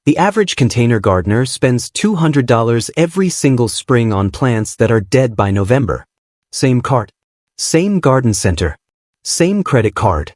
The average container gardener spends $200 every single spring on plants that are dead by November. Same cart, same garden center, same credit card.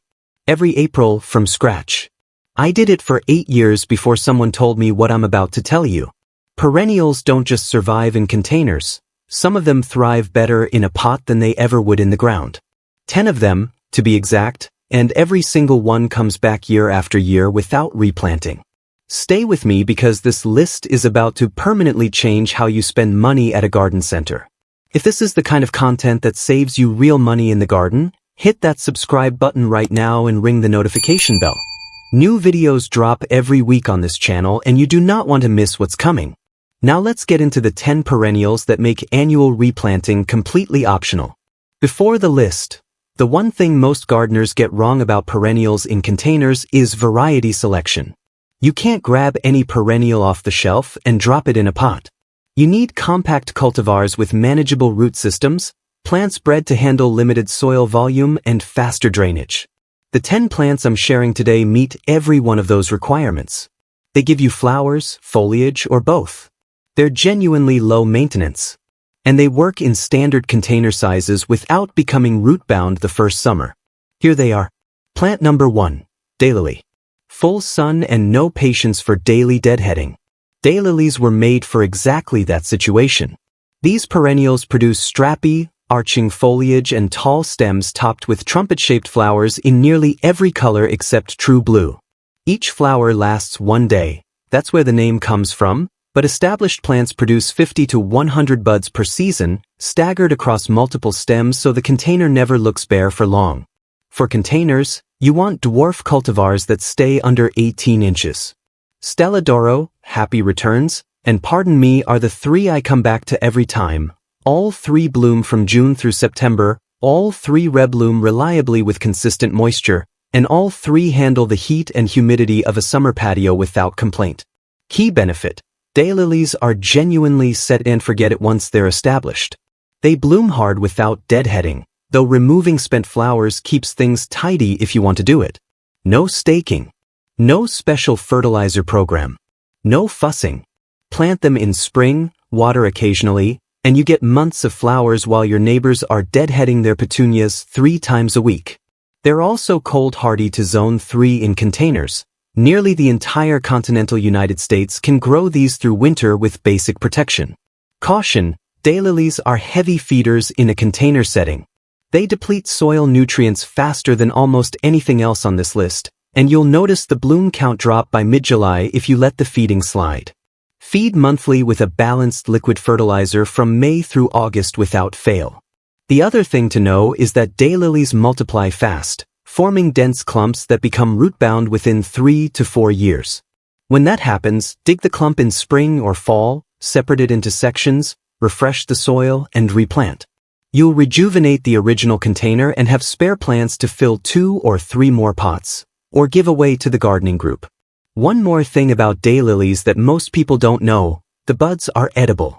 Every April from scratch. I did it for 8 years before someone told me what I'm about to tell you. Perennials don't just survive in containers. Some of them thrive better in a pot than they ever would in the ground. 10 of them, to be exact, and every single one comes back year after year without replanting. Stay with me because this list is about to permanently change how you spend money at a garden center. If this is the kind of content that saves you real money in the garden, hit that subscribe button right now and ring the notification bell. New videos drop every week on this channel and you do not want to miss what's coming. Now let's get into the 10 perennials that make annual replanting completely optional. Before the list, the one thing most gardeners get wrong about perennials in containers is variety selection. You can't grab any perennial off the shelf and drop it in a pot. You need compact cultivars with manageable root systems, plants bred to handle limited soil volume and faster drainage. The 10 plants I'm sharing today meet every one of those requirements. They give you flowers, foliage, or both. They're genuinely low maintenance. And they work in standard container sizes without becoming root-bound the first summer. Here they are. Plant number 1, Daylily. Full sun and no patience for daily deadheading. Daylilies were made for exactly that situation. These perennials produce strappy, arching foliage and tall stems topped with trumpet-shaped flowers in nearly every color except true blue. Each flower lasts 1 day. That's where the name comes from, but established plants produce 50 to 100 buds per season, staggered across multiple stems so the container never looks bare for long. For containers, you want dwarf cultivars that stay under 18 inches. Stella d'Oro, Happy Returns, and Pardon Me are the 3 I come back to every time. All 3 bloom from June through September, all 3 rebloom reliably with consistent moisture, and all 3 handle the heat and humidity of a summer patio without complaint. Key benefit: daylilies are genuinely set and forget it once they're established. They bloom hard without deadheading, though removing spent flowers keeps things tidy if you want to do it. No staking. No special fertilizer program. No fussing. Plant them in spring, water occasionally, and you get months of flowers while your neighbors are deadheading their petunias 3 times a week. They're also cold hardy to zone 3 in containers. Nearly the entire continental United States can grow these through winter with basic protection. Caution: daylilies are heavy feeders in a container setting. They deplete soil nutrients faster than almost anything else on this list, and you'll notice the bloom count drop by mid-July if you let the feeding slide. Feed monthly with a balanced liquid fertilizer from May through August without fail. The other thing to know is that daylilies multiply fast, forming dense clumps that become root-bound within 3 to 4 years. When that happens, dig the clump in spring or fall, separate it into sections, refresh the soil, and replant. You'll rejuvenate the original container and have spare plants to fill 2 or 3 more pots, or give away to the gardening group. One more thing about daylilies that most people don't know: the buds are edible.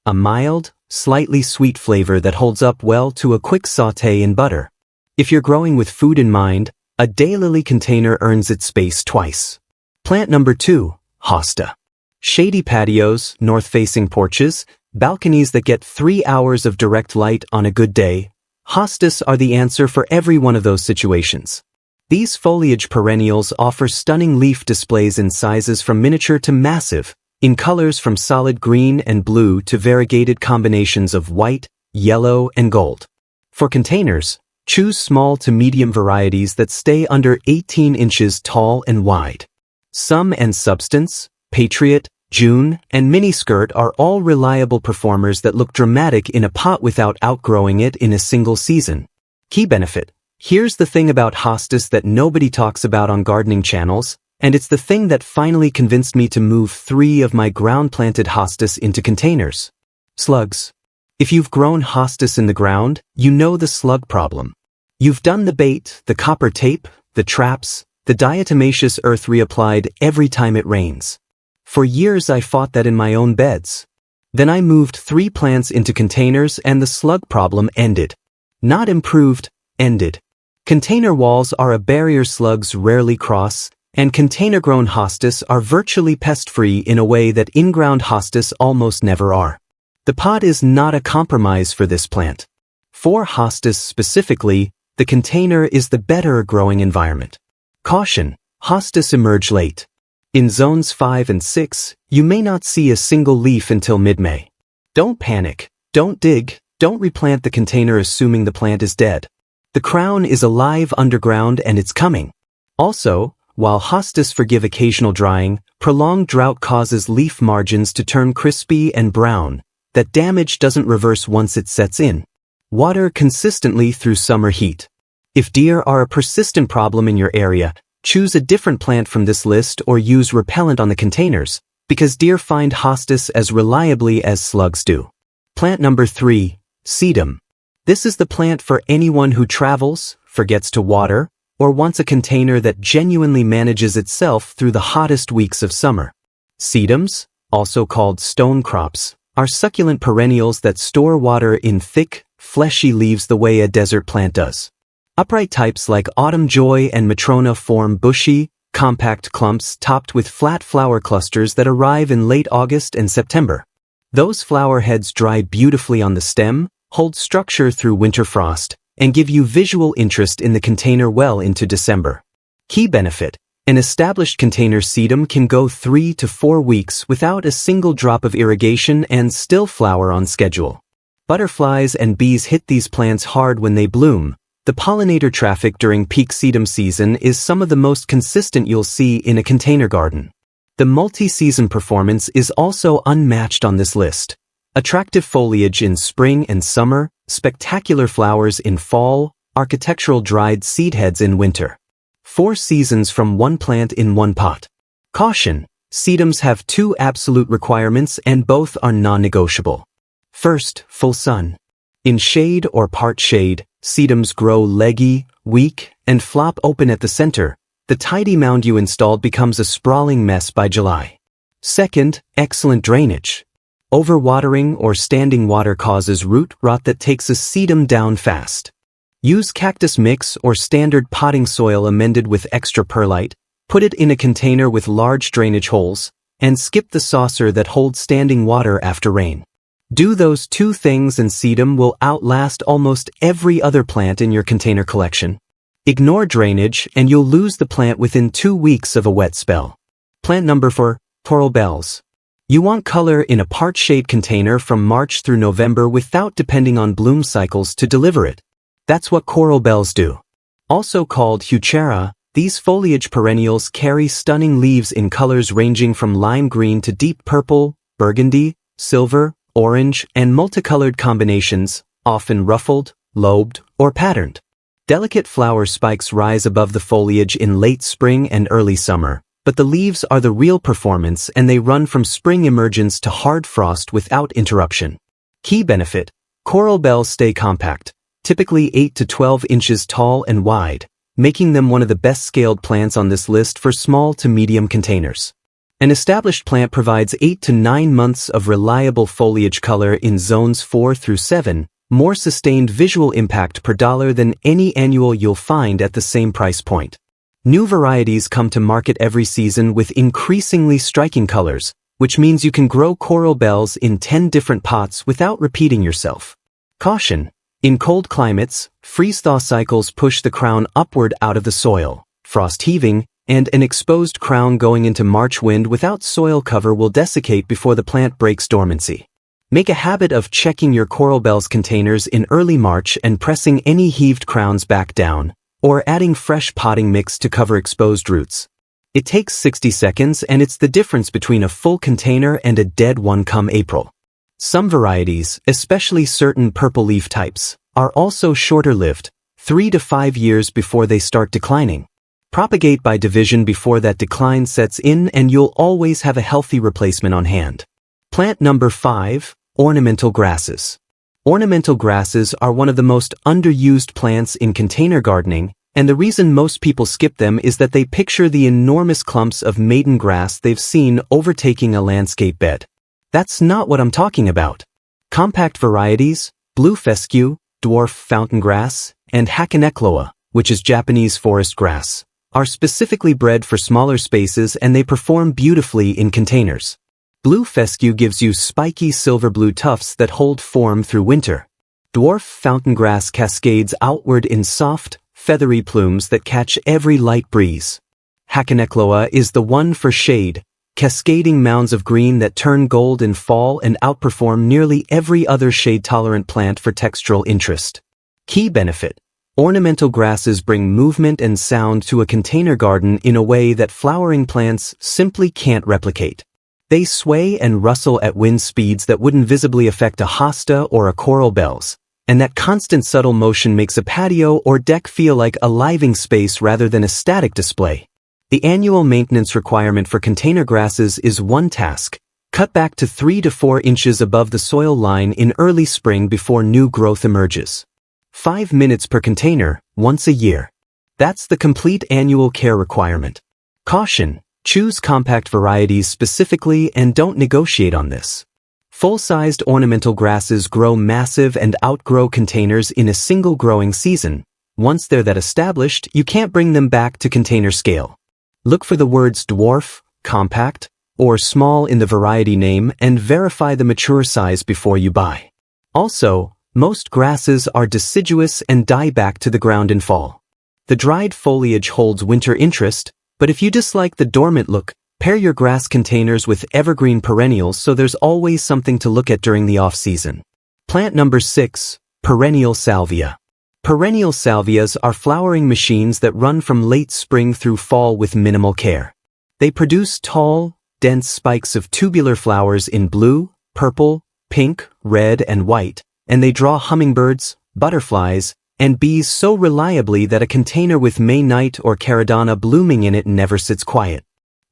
A mild, slightly sweet flavor that holds up well to a quick sauté in butter. If you're growing with food in mind, a daylily container earns its space twice. Plant number 2, Hosta. Shady patios, north-facing porches, balconies that get 3 hours of direct light on a good day. Hostas are the answer for every one of those situations. These foliage perennials offer stunning leaf displays in sizes from miniature to massive, in colors from solid green and blue to variegated combinations of white, yellow, and gold. For containers, choose small to medium varieties that stay under 18 inches tall and wide. Sum and Substance, Patriot, June, and Miniskirt are all reliable performers that look dramatic in a pot without outgrowing it in a single season. Key benefit: here's the thing about hostas that nobody talks about on gardening channels, and it's the thing that finally convinced me to move 3 of my ground-planted hostas into containers. Slugs. If you've grown hostas in the ground, you know the slug problem. You've done the bait, the copper tape, the traps, the diatomaceous earth reapplied every time it rains. For years I fought that in my own beds. Then I moved 3 plants into containers and the slug problem ended. Not improved, ended. Container walls are a barrier slugs rarely cross, and container-grown hostas are virtually pest-free in a way that in-ground hostas almost never are. The pot is not a compromise for this plant. For hostas specifically, the container is the better growing environment. Caution: hostas emerge late. In zones 5 and 6, you may not see a single leaf until mid-May. Don't panic, don't dig, don't replant the container assuming the plant is dead. The crown is alive underground and it's coming. Also, while hostas forgive occasional drying, prolonged drought causes leaf margins to turn crispy and brown. That damage doesn't reverse once it sets in. Water consistently through summer heat. If deer are a persistent problem in your area, choose a different plant from this list or use repellent on the containers, because deer find hostas as reliably as slugs do. Plant number 3, Sedum. This is the plant for anyone who travels, forgets to water, or wants a container that genuinely manages itself through the hottest weeks of summer. Sedums, also called stone crops, are succulent perennials that store water in thick, fleshy leaves the way a desert plant does. Upright types like Autumn Joy and Matrona form bushy, compact clumps topped with flat flower clusters that arrive in late August and September. Those flower heads dry beautifully on the stem, hold structure through winter frost, and give you visual interest in the container well into December. Key benefit: an established container sedum can go 3 to 4 weeks without a single drop of irrigation and still flower on schedule. Butterflies and bees hit these plants hard when they bloom. The pollinator traffic during peak sedum season is some of the most consistent you'll see in a container garden. The multi-season performance is also unmatched on this list. Attractive foliage in spring and summer, spectacular flowers in fall, architectural dried seed heads in winter. 4 seasons from one plant in one pot. Caution: sedums have 2 absolute requirements and both are non-negotiable. First, full sun. In shade or part shade, sedums grow leggy, weak, and flop open at the center. The tidy mound you installed becomes a sprawling mess by July. Second, excellent drainage. Overwatering or standing water causes root rot that takes a sedum down fast. Use cactus mix or standard potting soil amended with extra perlite, put it in a container with large drainage holes, and skip the saucer that holds standing water after rain. Do those 2 things and sedum will outlast almost every other plant in your container collection. Ignore drainage and you'll lose the plant within 2 weeks of a wet spell. Plant number 4, Coral Bells. You want color in a part-shade container from March through November without depending on bloom cycles to deliver it. That's what coral bells do. Also called Heuchera, these foliage perennials carry stunning leaves in colors ranging from lime green to deep purple, burgundy, silver, orange, and multicolored combinations, often ruffled, lobed, or patterned. Delicate flower spikes rise above the foliage in late spring and early summer, but the leaves are the real performance and they run from spring emergence to hard frost without interruption. Key benefit: coral bells stay compact, typically 8 to 12 inches tall and wide, making them one of the best scaled plants on this list for small to medium containers. An established plant provides 8 to 9 months of reliable foliage color in zones 4 through 7, more sustained visual impact per dollar than any annual you'll find at the same price point. New varieties come to market every season with increasingly striking colors, which means you can grow coral bells in 10 different pots without repeating yourself. Caution: in cold climates, freeze-thaw cycles push the crown upward out of the soil. Frost heaving and an exposed crown going into March wind without soil cover will desiccate before the plant breaks dormancy. Make a habit of checking your coral bells containers in early March and pressing any heaved crowns back down, or adding fresh potting mix to cover exposed roots. It takes 60 seconds and it's the difference between a full container and a dead one come April. Some varieties, especially certain purple leaf types, are also shorter lived, 3 to 5 years before they start declining. Propagate by division before that decline sets in and you'll always have a healthy replacement on hand. Plant number 5, ornamental grasses. Ornamental grasses are one of the most underused plants in container gardening, and the reason most people skip them is that they picture the enormous clumps of maiden grass they've seen overtaking a landscape bed. That's not what I'm talking about. Compact varieties, blue fescue, dwarf fountain grass, and hakanekloa, which is Japanese forest grass, are specifically bred for smaller spaces and they perform beautifully in containers. Blue fescue gives you spiky silver blue tufts that hold form through winter. Dwarf fountain grass cascades outward in soft, feathery plumes that catch every light breeze. Hakanekloa is the one for shade, cascading mounds of green that turn gold in fall and outperform nearly every other shade-tolerant plant for textural interest. Key benefit: ornamental grasses bring movement and sound to a container garden in a way that flowering plants simply can't replicate. They sway and rustle at wind speeds that wouldn't visibly affect a hosta or a coral bells, and that constant subtle motion makes a patio or deck feel like a living space rather than a static display. The annual maintenance requirement for container grasses is one task: cut back to 3 to 4 inches above the soil line in early spring before new growth emerges. 5 minutes per container, once a year. That's the complete annual care requirement. Caution: choose compact varieties specifically and don't negotiate on this. Full-sized ornamental grasses grow massive and outgrow containers in a single growing season. Once they're that established, you can't bring them back to container scale. Look for the words dwarf, compact, or small in the variety name and verify the mature size before you buy. Also, most grasses are deciduous and die back to the ground in fall. The dried foliage holds winter interest, but if you dislike the dormant look, pair your grass containers with evergreen perennials so there's always something to look at during the off-season. Plant number 6, Perennial Salvia. Perennial salvias are flowering machines that run from late spring through fall with minimal care. They produce tall, dense spikes of tubular flowers in blue, purple, pink, red, and white, and they draw hummingbirds, butterflies, and bees so reliably that a container with May night or caradonna blooming in it never sits quiet.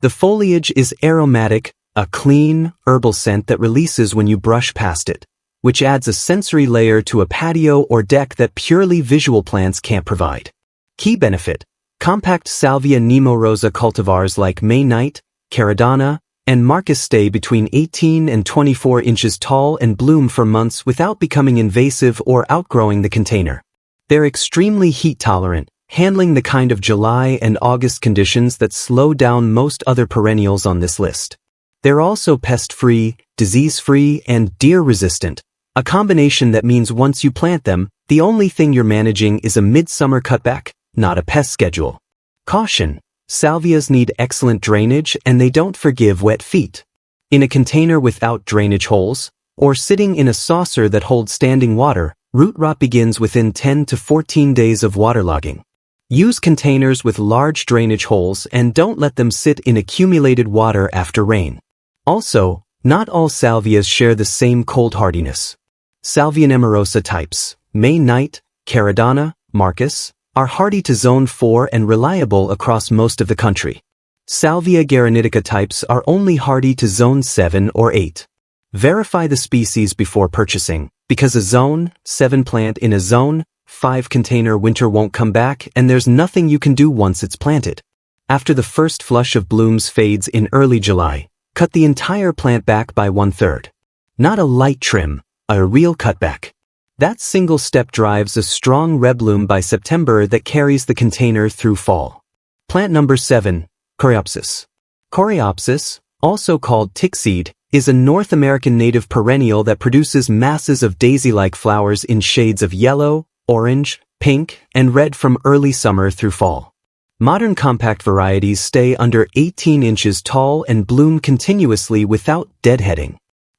The foliage is aromatic, a clean, herbal scent that releases when you brush past it, which adds a sensory layer to a patio or deck that purely visual plants can't provide. Key benefit: compact salvia nemorosa cultivars like May night, caradonna, and Marcus stay between 18 and 24 inches tall and bloom for months without becoming invasive or outgrowing the container. They're extremely heat-tolerant, handling the kind of July and August conditions that slow down most other perennials on this list. They're also pest-free, disease-free, and deer-resistant, a combination that means once you plant them, the only thing you're managing is a midsummer cutback, not a pest schedule. Caution: salvias need excellent drainage and they don't forgive wet feet. In a container without drainage holes, or sitting in a saucer that holds standing water, root rot begins within 10 to 14 days of waterlogging. Use containers with large drainage holes and don't let them sit in accumulated water after rain. Also, not all salvias share the same cold hardiness. Salvia nemorosa types, May night, caradonna, Marcus, are hardy to zone 4 and reliable across most of the country. Salvia granitica types are only hardy to zone 7 or 8. Verify the species before purchasing, because a zone 7 plant in a zone 5 container winter won't come back and there's nothing you can do once it's planted. After the first flush of blooms fades in early July, cut the entire plant back by 1/3. Not a light trim, a real cutback. That single step drives a strong rebloom by September that carries the container through fall. Plant number 7, Coreopsis. Coreopsis, also called tickseed, is a North American native perennial that produces masses of daisy-like flowers in shades of yellow, orange, pink, and red from early summer through fall. Modern compact varieties stay under 18 inches tall and bloom continuously without deadheading.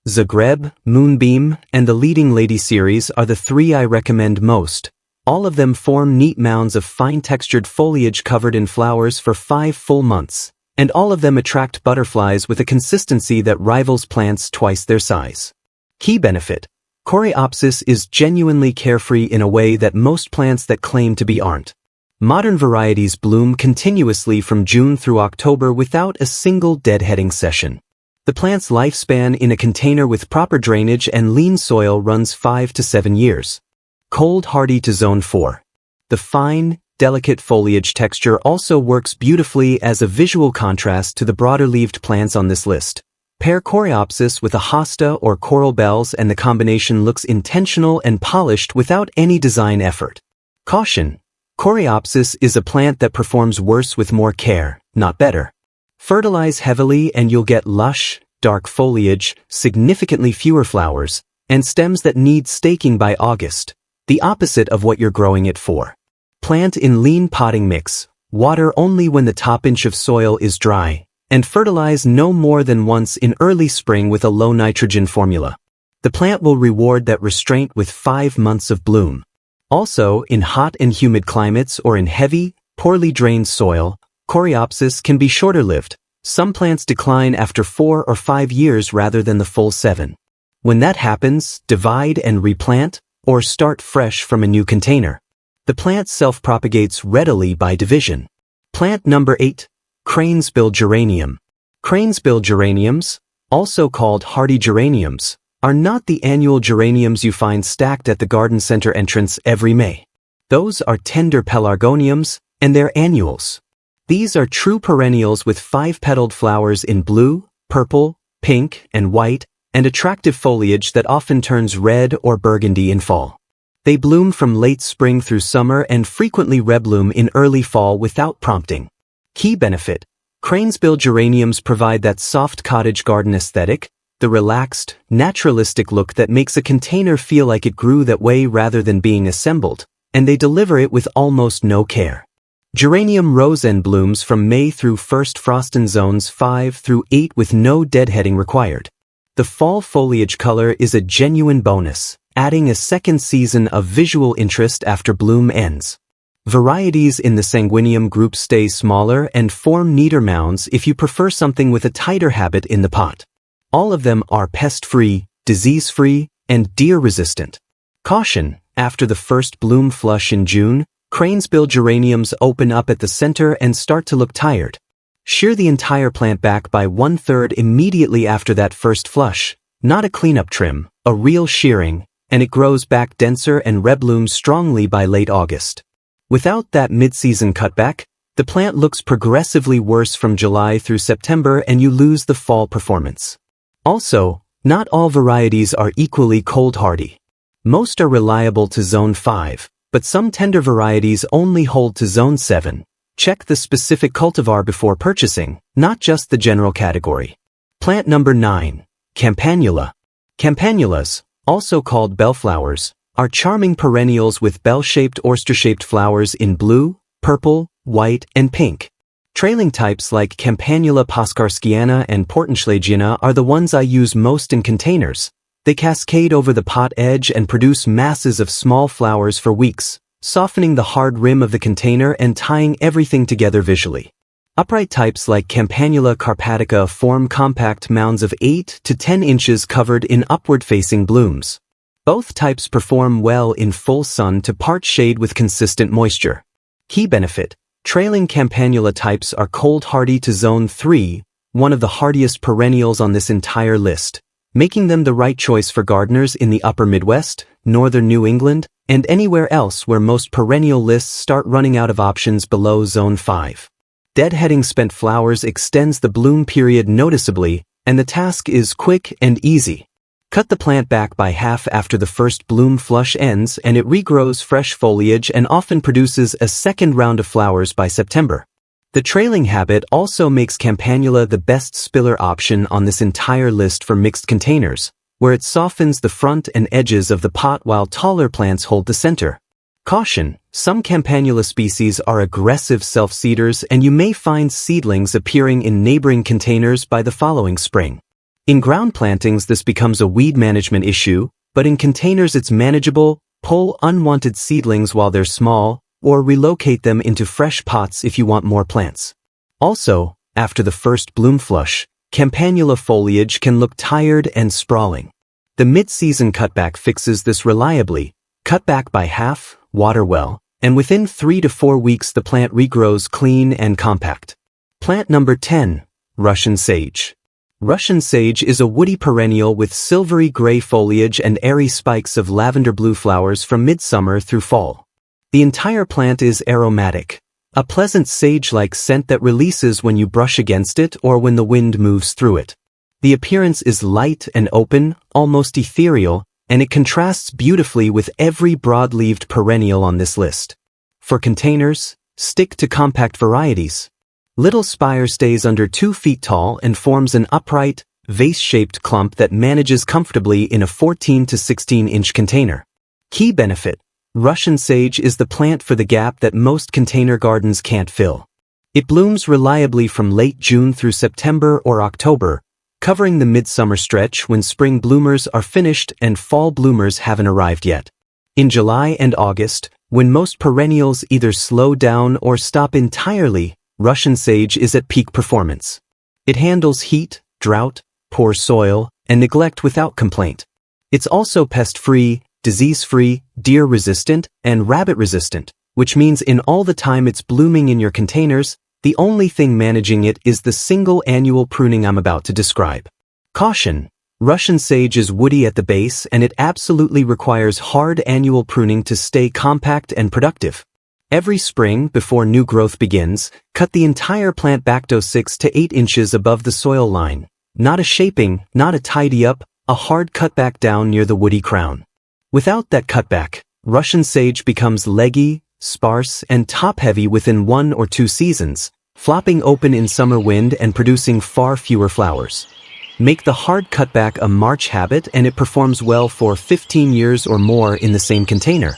Zagreb, Moonbeam, and the Leading Lady series are the 3 I recommend most. All of them form neat mounds of fine-textured foliage covered in flowers for 5 full months, and all of them attract butterflies with a consistency that rivals plants twice their size. Key benefit: Coreopsis is genuinely carefree in a way that most plants that claim to be aren't. Modern varieties bloom continuously from June through October without a single deadheading session. The plant's lifespan in a container with proper drainage and lean soil runs 5 to 7 years. Cold hardy to zone 4. The fine, delicate foliage texture also works beautifully as a visual contrast to the broader-leaved plants on this list. Pair Coreopsis with a hosta or coral bells and the combination looks intentional and polished without any design effort. Caution: Coreopsis is a plant that performs worse with more care, not better. Fertilize heavily and you'll get lush, dark foliage, significantly fewer flowers, and stems that need staking by August, the opposite of what you're growing it for. Plant in lean potting mix, water only when the top inch of soil is dry, and fertilize no more than once in early spring with a low nitrogen formula. The plant will reward that restraint with 5 months of bloom. Also, in hot and humid climates or in heavy, poorly drained soil, Coreopsis can be shorter-lived. Some plants decline after 4 or 5 years rather than the full 7. When that happens, divide and replant, or start fresh from a new container. The plant self-propagates readily by division. Plant number 8, Cranesbill geranium. Cranesbill geraniums, also called hardy geraniums, are not the annual geraniums you find stacked at the garden center entrance every May. Those are tender pelargoniums, and they're annuals. These are true perennials with 5-petaled flowers in blue, purple, pink, and white, and attractive foliage that often turns red or burgundy in fall. They bloom from late spring through summer and frequently rebloom in early fall without prompting. Key benefit: Cranesbill geraniums provide that soft cottage garden aesthetic, the relaxed, naturalistic look that makes a container feel like it grew that way rather than being assembled, and they deliver it with almost no care. Geranium rose-end blooms from May through first frost in zones 5 through 8 with no deadheading required. The fall foliage color is a genuine bonus, adding a second season of visual interest after bloom ends. Varieties in the sanguinium group stay smaller and form neater mounds if you prefer something with a tighter habit in the pot. All of them are pest-free, disease-free, and deer-resistant. Caution: after the first bloom flush in June, Cranesbill geraniums open up at the center and start to look tired. Shear the entire plant back by 1/3 immediately after that first flush, not a cleanup trim, a real shearing, and it grows back denser and reblooms strongly by late August. Without that mid-season cutback, the plant looks progressively worse from July through September and you lose the fall performance. Also, not all varieties are equally cold-hardy. Most are reliable to zone 5, but some tender varieties only hold to zone 7. Check the specific cultivar before purchasing, not just the general category. Plant number 9, Campanula. Campanulas, also called bellflowers, are charming perennials with bell-shaped or oyster-shaped flowers in blue, purple, white, and pink. Trailing types like Campanula poskarskiana and portenschlagiana are the ones I use most in containers. They cascade over the pot edge and produce masses of small flowers for weeks, softening the hard rim of the container and tying everything together visually. Upright types like Campanula carpatica form compact mounds of 8 to 10 inches covered in upward-facing blooms. Both types perform well in full sun to part shade with consistent moisture. Key benefit: trailing Campanula types are cold-hardy to zone 3, one of the hardiest perennials on this entire list, making them the right choice for gardeners in the upper Midwest, northern New England, and anywhere else where most perennial lists start running out of options below zone 5. Deadheading spent flowers extends the bloom period noticeably, and the task is quick and easy. Cut the plant back by half after the first bloom flush ends and it regrows fresh foliage and often produces a second round of flowers by September. The trailing habit also makes Campanula the best spiller option on this entire list for mixed containers, where it softens the front and edges of the pot while taller plants hold the center. Caution: some Campanula species are aggressive self-seeders and you may find seedlings appearing in neighboring containers by the following spring. In ground plantings this becomes a weed management issue, but in containers it's manageable. Pull unwanted seedlings while they're small, or relocate them into fresh pots if you want more plants. Also, after the first bloom flush, Campanula foliage can look tired and sprawling. The mid-season cutback fixes this reliably. Cut back by half, water well, and within 3 to 4 weeks the plant regrows clean and compact. Plant number 10, Russian sage. Russian sage is a woody perennial with silvery gray foliage and airy spikes of lavender blue flowers from midsummer through fall. The entire plant is aromatic, a pleasant sage-like scent that releases when you brush against it or when the wind moves through it. The appearance is light and open, almost ethereal, and it contrasts beautifully with every broad-leaved perennial on this list. For containers, stick to compact varieties. Little Spire stays under 2 feet tall and forms an upright, vase-shaped clump that manages comfortably in a 14 to 16-inch container. Key benefit: Russian sage is the plant for the gap that most container gardens can't fill. It blooms reliably from late June through September or October, covering the midsummer stretch when spring bloomers are finished and fall bloomers haven't arrived yet. In July and August, when most perennials either slow down or stop entirely, Russian sage is at peak performance. It handles heat, drought, poor soil, and neglect without complaint. It's also pest-free, disease-free, deer-resistant, and rabbit-resistant, which means in all the time it's blooming in your containers, the only thing managing it is the single annual pruning I'm about to describe. Caution: Russian sage is woody at the base and it absolutely requires hard annual pruning to stay compact and productive. Every spring, before new growth begins, cut the entire plant back to 6 to 8 inches above the soil line. Not a shaping, not a tidy up, a hard cutback down near the woody crown. Without that cutback, Russian sage becomes leggy, sparse, and top-heavy within 1 or 2 seasons, flopping open in summer wind and producing far fewer flowers. Make the hard cutback a March habit and it performs well for 15 years or more in the same container.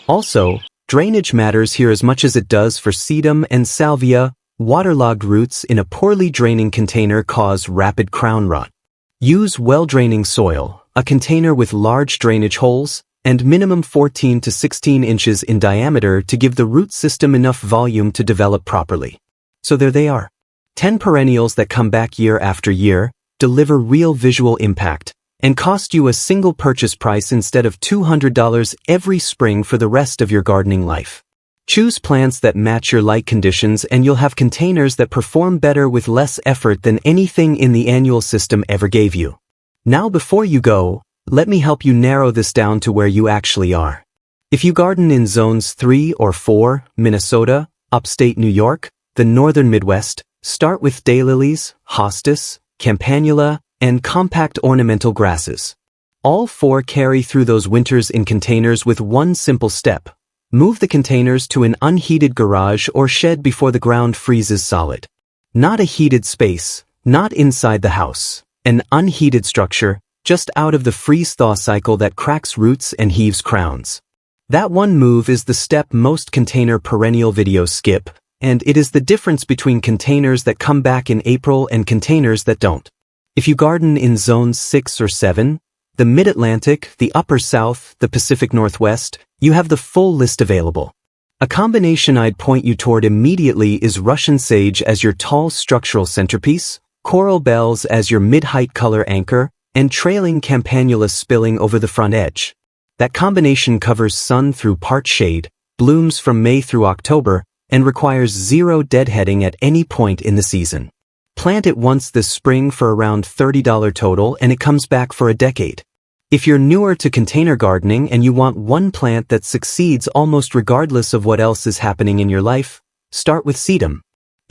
Also, drainage matters here as much as it does for sedum and salvia. Waterlogged roots in a poorly draining container cause rapid crown rot. Use well-draining soil, a container with large drainage holes, and minimum 14 to 16 inches in diameter to give the root system enough volume to develop properly. So there they are. 10 perennials that come back year after year, deliver real visual impact, and cost you a single purchase price instead of $200 every spring for the rest of your gardening life. Choose plants that match your light conditions and you'll have containers that perform better with less effort than anything in the annual system ever gave you. Now before you go, let me help you narrow this down to where you actually are. If you garden in zones 3 or 4, Minnesota, upstate New York, the northern Midwest, start with daylilies, hostas, campanula, and compact ornamental grasses. All 4 carry through those winters in containers with one simple step. Move the containers to an unheated garage or shed before the ground freezes solid. Not a heated space, not inside the house. An unheated structure, just out of the freeze-thaw cycle that cracks roots and heaves crowns. That one move is the step most container perennial videos skip, and it is the difference between containers that come back in April and containers that don't. If you garden in zones 6 or 7, the Mid-Atlantic, the Upper South, the Pacific Northwest, you have the full list available. A combination I'd point you toward immediately is Russian sage as your tall structural centerpiece, coral bells as your mid-height color anchor, and trailing campanula spilling over the front edge. That combination covers sun through part shade, blooms from May through October, and requires zero deadheading at any point in the season. Plant it once this spring for around $30 total and it comes back for a decade. If you're newer to container gardening and you want one plant that succeeds almost regardless of what else is happening in your life, start with Sedum.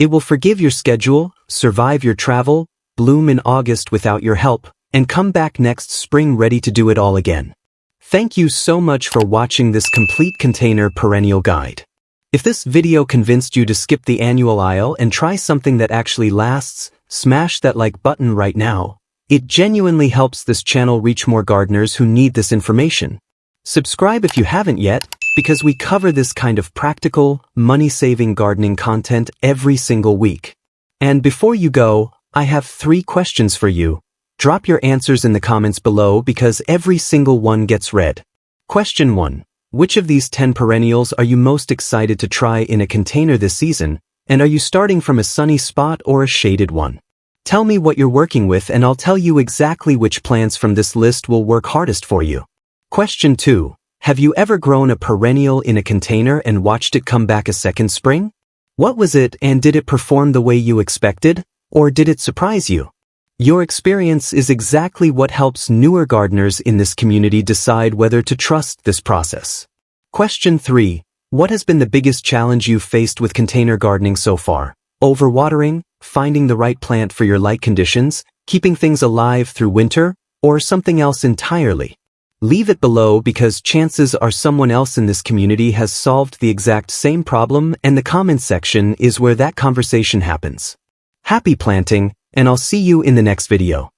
It will forgive your schedule, survive your travel, bloom in August without your help, and come back next spring ready to do it all again. Thank you so much for watching this complete container perennial guide. If this video convinced you to skip the annual aisle and try something that actually lasts, smash that like button right now. It genuinely helps this channel reach more gardeners who need this information. Subscribe if you haven't yet, because we cover this kind of practical, money-saving gardening content every single week. And before you go, I have 3 questions for you. Drop your answers in the comments below because every single one gets read. Question 1. Which of these 10 perennials are you most excited to try in a container this season, and are you starting from a sunny spot or a shaded one? Tell me what you're working with and I'll tell you exactly which plants from this list will work hardest for you. Question 2. Have you ever grown a perennial in a container and watched it come back a second spring? What was it and did it perform the way you expected, or did it surprise you? Your experience is exactly what helps newer gardeners in this community decide whether to trust this process. Question 3. What has been the biggest challenge you've faced with container gardening so far? Overwatering, finding the right plant for your light conditions, keeping things alive through winter, or something else entirely? Leave it below because chances are someone else in this community has solved the exact same problem, and the comments section is where that conversation happens. Happy planting, and I'll see you in the next video.